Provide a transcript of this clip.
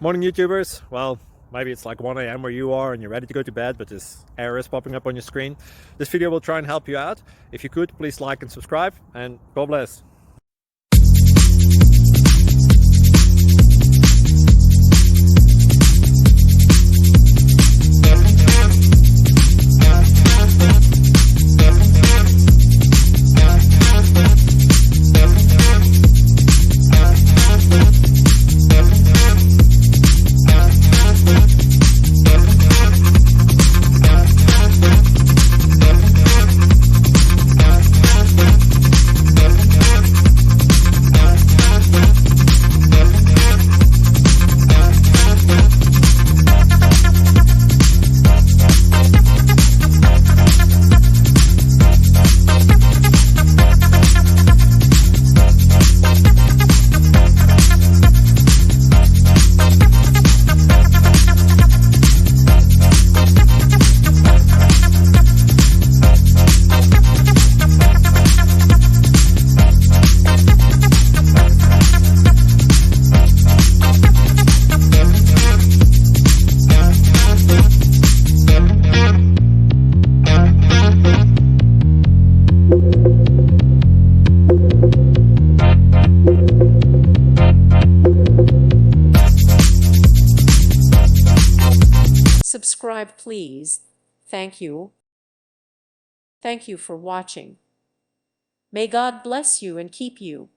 Morning YouTubers. Well, maybe it's like 1 a.m. where you are and you're ready to go to bed, but this error is popping up on your screen. This video will try and help you out. If you could, please like and subscribe, and God bless. Subscribe, please. Thank you. Thank you for watching. May God bless you and keep you.